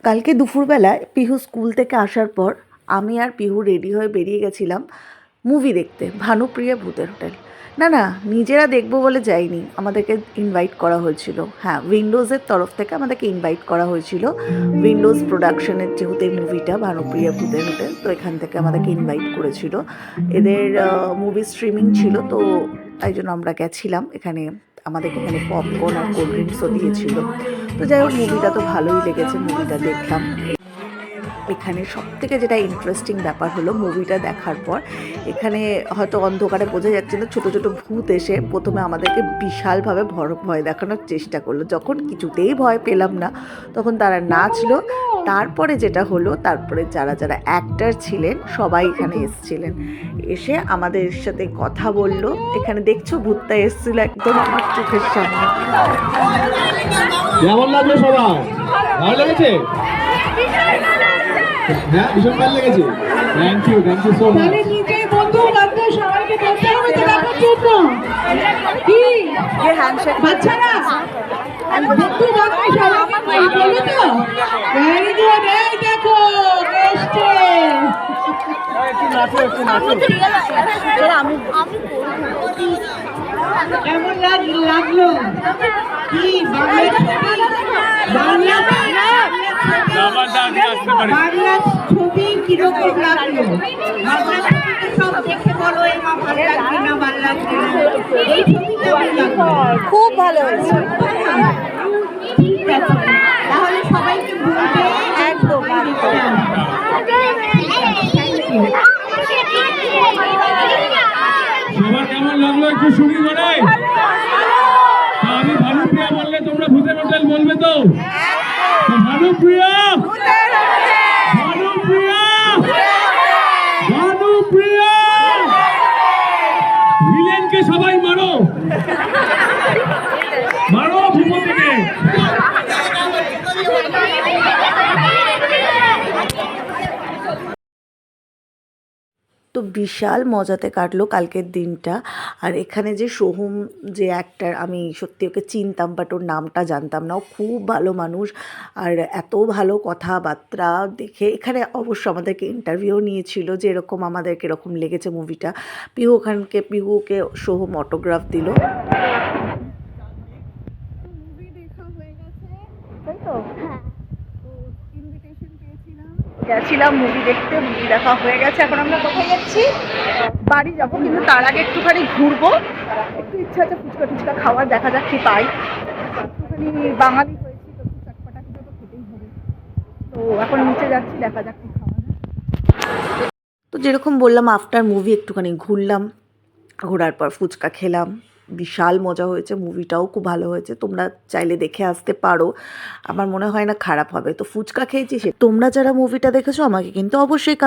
কালকে দুপুরবেলায় পিহু স্কুল থেকে আসার পর আমি আর পিহু রেডি হয়ে বেরিয়ে গেছিলাম মুভি দেখতে, ভানুপ্রিয়া ভূতের হোটেল। না না, নিজেরা দেখবো বলে যাইনি, আমাদেরকে ইনভাইট করা হয়েছিল। হ্যাঁ, উইন্ডোজের তরফ থেকে আমাদেরকে ইনভাইট করা হয়েছিল। উইন্ডোজ প্রোডাকশনের যেহেতু এই মুভিটা ভানুপ্রিয়া ভূতের হোটেল, তো এখান থেকে আমাদেরকে ইনভাইট করেছিল। এদের মুভি স্ট্রিমিং ছিল, তো তাই জন্য আমরা গেছিলাম। আমাদেরকে এখানে পপকর্ন আর কোল্ড ড্রিঙ্কসও দিয়েছিল। তো যাই হোক, মুভিটা তো ভালোই লেগেছে, মুভিটা দেখলাম। এখানে সবথেকে যেটা ইন্টারেস্টিং ব্যাপার হলো, মুভিটা দেখার পর এখানে হয়তো অন্ধকারে বোঝা যাচ্ছে না, ছোটো ছোটো ভূত এসে প্রথমে আমাদেরকে বিশালভাবে ভয় দেখানোর চেষ্টা করলো। যখন কিছুতেই ভয় পেলাম না, তখন তারা নাচলো। তারপরে যেটা হলো, তারপরে যারা যারা অ্যাক্টার ছিলেন সবাই এখানে এসেছিলেন, এসে আমাদের সাথে কথা বললো। এখানে দেখছো, ভূতটা এসেছিল একদম আমার চোখের সামনে। কেমন লাগলো সবাই? ভালো লেগেছে? হ্যাঁ, ভীষণ ভালো লেগেছে। Thank you so much. তাহলে নিজে বন্ধু বান্ধব সবাইকে বলতে হবে তো দেখার জন্য কি ये हैंडशेक বাচ্চারা বন্ধু বান্ধব সবাইকে বলো তো। ভেরি গুড, এই দেখো এসছে। কেমন লাগলো কি বাংলা ছবি কিরকম লাগলো? বাংলা ছবিতে সব দেখে বলো এমা ভালো লাগছে না ভালো লাগছে না। এই ছবি কেমন লাগলো? খুব ভালো হয়েছে। ঠিক আছে, তাহলে সবাইকে বলবে একদম সবার কেমন লাগলো একটু শুনি করে। আমি ভানুপ্রিয়া বললে তোমরা ভূতের হোটেল বলবে তো? ভানুপ্রিয়া, ভানুপ্রিয়া, ভানুপ্রিয়া। ভিলেনকে সবাই মারো, মারো ভূপতিকে। তো বিশাল মজাতে কাটলো কালকের দিনটা। আর এখানে যে সোহম, যে অ্যাক্টার, আমি সত্যি ওকে চিনতাম বাট ওর নামটা জানতাম না। ও খুব ভালো মানুষ, আর এত ভালো কথাবার্তা দেখে এখানে অবশ্য আমাদেরকে ইন্টারভিউ নিয়েছিল যে এরকম আমাদেরকে এরকম লেগেছে মুভিটা। পিহুকে সোহম অটোগ্রাফ দিল। গেছিলাম মুভি দেখতে, মুভি দেখা হয়ে গেছে। এখন আমরা কোথায় যাচ্ছি? বাড়ি যাবো, কিন্তু তার আগে একটুখানি ঘুরবো। একটু ইচ্ছা আছে ফুচকা টুচকা খাওয়ার, দেখা যাক কি পাই। একটুখানি বাঙালি হয়েছি তো, একটু চটপটা কিছু তো খেতেই হবে। তো এখন নিচে যাচ্ছি, দেখা যাক কি খাওয়া যায়। তো যেরকম বললাম, আফটার মুভি একটুখানি ঘুরলাম, ঘোরার পর ফুচকা খেলাম। বিশাল মজা হয়েছে, মুভিটাও খুব ভালো হয়েছে। তোমরা চাইলে দেখে আসতে পারো, আমার মনে হয় না খারাপ হবে। তো ফুচকা খেয়েছি। তোমরা যারা মুভিটা দেখেছো আমাকে কিন্তু অবশ্যই